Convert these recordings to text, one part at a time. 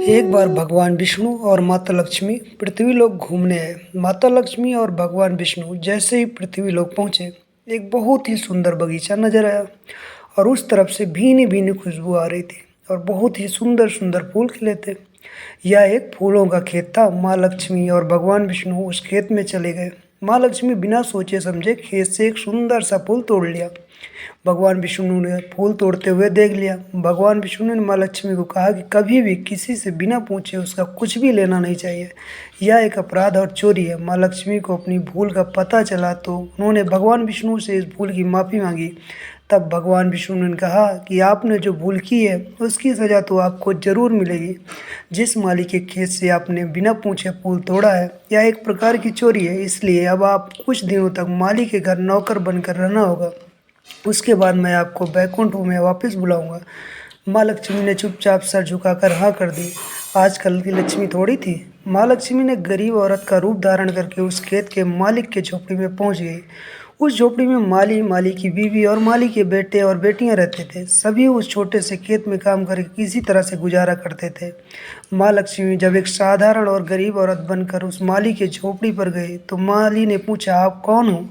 एक बार भगवान विष्णु और माता लक्ष्मी पृथ्वी लोक घूमने आए। माता लक्ष्मी और भगवान विष्णु जैसे ही पृथ्वी लोक पहुंचे, एक बहुत ही सुंदर बगीचा नजर आया और उस तरफ से भीनी भीनी खुशबू आ रही थी और बहुत ही सुंदर सुंदर फूल खिले थे। यह एक फूलों का खेत था। माँ लक्ष्मी और भगवान विष्णु उस खेत में चले गए। माँ लक्ष्मी बिना सोचे समझे खेत से एक सुंदर सा फूल तोड़ लिया। भगवान विष्णु ने फूल तोड़ते हुए देख लिया। भगवान विष्णु ने माँ लक्ष्मी को कहा कि कभी भी किसी से बिना पूछे उसका कुछ भी लेना नहीं चाहिए, यह एक अपराध और चोरी है। माँ लक्ष्मी को अपनी भूल का पता चला तो उन्होंने भगवान विष्णु से इस भूल की माफ़ी मांगी। तब भगवान विष्णु ने कहा कि आपने जो भूल की है उसकी सज़ा तो आपको ज़रूर मिलेगी। जिस माली के खेत से आपने बिना पूछे फूल तोड़ा है, यह एक प्रकार की चोरी है, इसलिए अब आप कुछ दिनों तक माली के घर नौकर बनकर रहना होगा। उसके बाद मैं आपको बैकुंठ में वापस बुलाऊंगा। माँ लक्ष्मी ने चुपचाप सर झुकाकर हाँ कर दी। आजकल की लक्ष्मी थोड़ी थी। माँ लक्ष्मी ने गरीब औरत का रूप धारण करके उस खेत के मालिक के झोपड़ी में पहुंच गई। उस झोपड़ी में माली, माली की बीवी और माली के बेटे और बेटियां रहते थे। सभी उस छोटे से खेत में काम करके किसी तरह से गुजारा करते थे। माँ लक्ष्मी जब एक साधारण और गरीब औरत बनकर उस माली के झोपड़ी पर गई तो माली ने पूछा, आप कौन हो,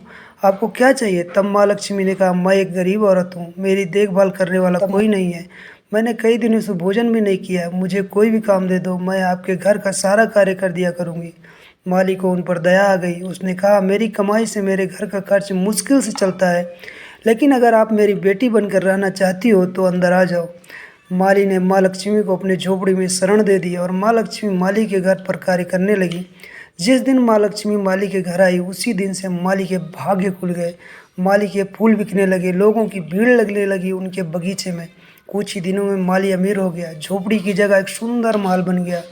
आपको क्या चाहिए? तब माँ लक्ष्मी ने कहा, मैं एक गरीब औरत हूँ, मेरी देखभाल करने वाला कोई नहीं है, मैंने कई दिनों से भोजन भी नहीं किया, मुझे कोई भी काम दे दो, मैं आपके घर का सारा कार्य कर दिया करूँगी। माली को उन पर दया आ गई। उसने कहा, मेरी कमाई से मेरे घर का खर्च मुश्किल से चलता है, लेकिन अगर आप मेरी बेटी बनकर रहना चाहती हो तो अंदर आ जाओ। माली ने माँ लक्ष्मी को अपने झोपड़ी में शरण दे दी और माँ लक्ष्मी माली के घर पर कार्य करने लगी। जिस दिन माँ लक्ष्मी माली के घर आई, उसी दिन से माली के भाग्य खुल गए। माली के फूल बिकने लगे, लोगों की भीड़ लगने लगी उनके बगीचे में। कुछ ही दिनों में माली अमीर हो गया। झोपड़ी की जगह एक सुंदर महल बन गया।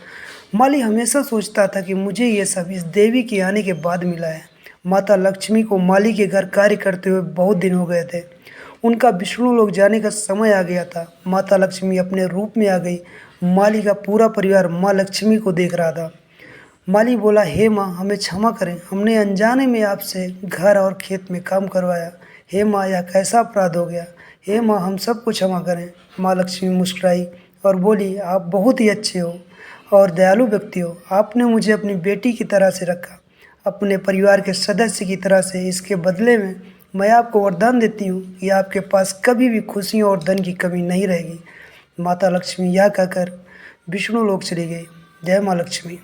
माली हमेशा सोचता था कि मुझे ये सब इस देवी के आने के बाद मिला है। माता लक्ष्मी को माली के घर कार्य करते हुए बहुत दिन हो गए थे। उनका विष्णु लोक जाने का समय आ गया था। माता लक्ष्मी अपने रूप में आ गई। माली का पूरा परिवार माँ लक्ष्मी को देख रहा था। माली बोला, हे माँ, हमें क्षमा करें, हमने अनजाने में आपसे घर और खेत में काम करवाया। हे माँ, यह कैसा अपराध हो गया। हे माँ, हम सबको क्षमा करें। माँ लक्ष्मी मुस्कुराई और बोली, आप बहुत ही अच्छे हो और दयालु व्यक्ति हो। आपने मुझे अपनी बेटी की तरह से रखा, अपने परिवार के सदस्य की तरह से। इसके बदले में मैं आपको वरदान देती हूँ कि आपके पास कभी भी खुशियों और धन की कमी नहीं रहेगी। माता लक्ष्मी यह कहकर विष्णु लोक चली गई। जय माँ लक्ष्मी।